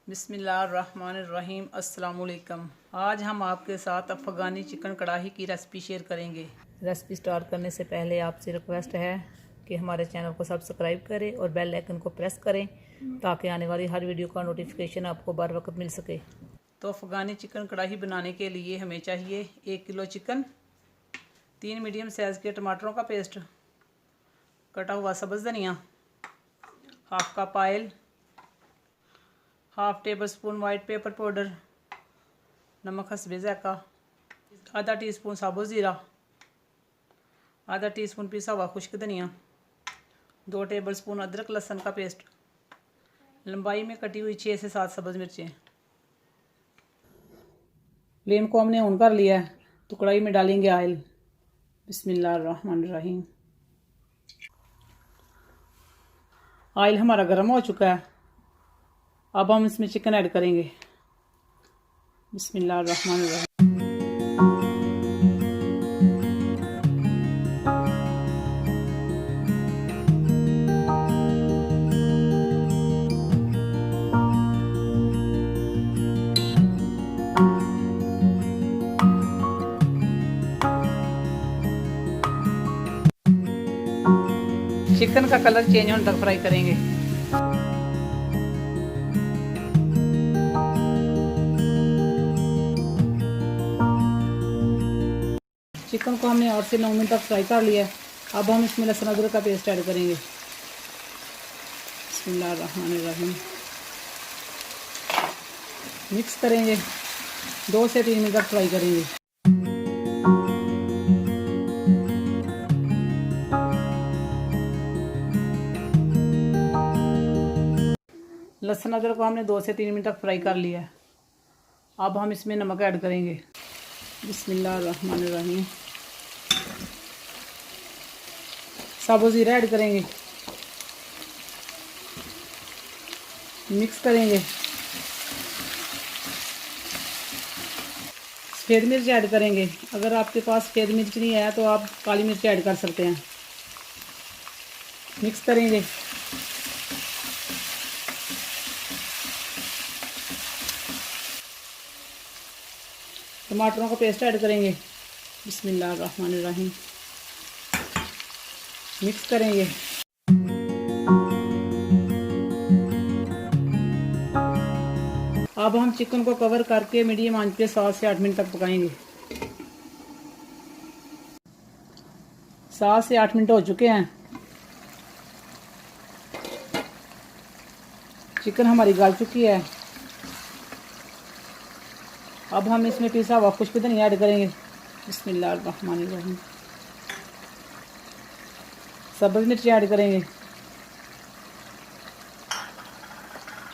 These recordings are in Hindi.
बिस्मिल्लाहिर्रहमानिर्रहीम। अस्सलाम वालेकुम। आज हम आपके साथ अफ़गानी चिकन कढ़ाई की रेसिपी शेयर करेंगे। रेसिपी स्टार्ट करने से पहले आपसे रिक्वेस्ट है कि हमारे चैनल को सब्सक्राइब करें और बेल आइकन को प्रेस करें ताकि आने वाली हर वीडियो का नोटिफिकेशन आपको बर वक्त मिल सके। तो अफ़गानी चिकन कढ़ाई बनाने के लिए हमें चाहिए 1 किलो चिकन, 3 मीडियम साइज़ के टमाटरों का पेस्ट, कटा हुआ सब्ज़ धनिया, half cup oil, half table spoon white pepper powder, नमक हस्बे ज़ायक़ा, आधा टीस्पून साबुत ज़ीरा, आधा टीस्पून पिसा हुआ खुश्क धनिया, 2 टेबल स्पून अदरक लहसुन का पेस्ट, लंबाई में कटी हुई 6 से 7 सब्ज़ मिर्चें। फ्लेम को हमने ऑन कर लिया है तो कढ़ाई में डालेंगे ऑयल। बिस्मिल्लाहिर्रहमानिर्रहीम। ऑयल हमारा गर्म हो चुका है। अब हम इसमें चिकन ऐड करेंगे। बिस्मिल्लाहिर्रहमानिर्रहीम। चिकन का कलर चेंज होने तक फ्राई करेंगे। चिकन को हमने 8 से 9 मिनट तक फ्राई कर लिया है। अब हम इसमें लहसुन अदरक का पेस्ट ऐड करेंगे। बिस्मिल्लाहिर्रहमानिर्रहीम। मिक्स करेंगे, 2 से 3 मिनट तक फ्राई करेंगे। लहसुन अदरक को हमने 2 से 3 मिनट तक फ्राई कर लिया है। अब हम इसमें नमक ऐड करेंगे। बिस्मिल्लाहिर्रहमानिर्रहीम। साबुत ज़ीरा ऐड करेंगे, मिक्स करेंगे। सफ़ेद मिर्च ऐड करेंगे। अगर आपके पास सफ़ेद मिर्च नहीं है तो आप काली मिर्च ऐड कर सकते हैं। मिक्स करेंगे। टमाटरों का पेस्ट ऐड करेंगे। बिस्मिल्लाहिर्रहमानिर्रहीम। मिक्स करेंगे। अब हम चिकन को कवर करके मीडियम आंच पे 7 से 8 मिनट तक पकाएंगे। 7 से 8 मिनट हो चुके हैं। चिकन हमारी गल चुकी है। अब हम इसमें पिसा हुआ खुश्क धनिया ऐड करेंगे। बिस्मिल्लाहिर्रहमानिर्रहीम। सब्ज़ मिर्च ऐड करेंगे,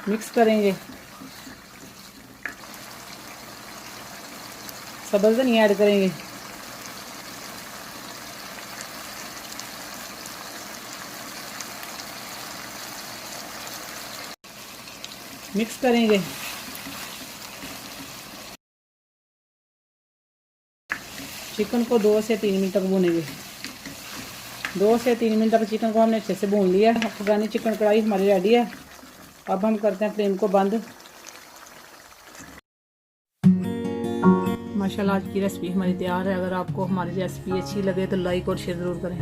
मिक्स करेंगे। सब्ज़ धनिया ऐड करेंगे, मिक्स करेंगे। चिकन को 2 से 3 मिनट तक भूनेंगे। 2 से 3 मिनट तक चिकन को हमने अच्छे से भून लिया। अफ़गानी चिकन कढ़ाई हमारी रेडी है। अब हम करते हैं फ्लेम को बंद। माशाल्लाह आज की रेसिपी हमारी तैयार है। अगर आपको हमारी रेसिपी अच्छी लगे तो लाइक और शेयर ज़रूर करें।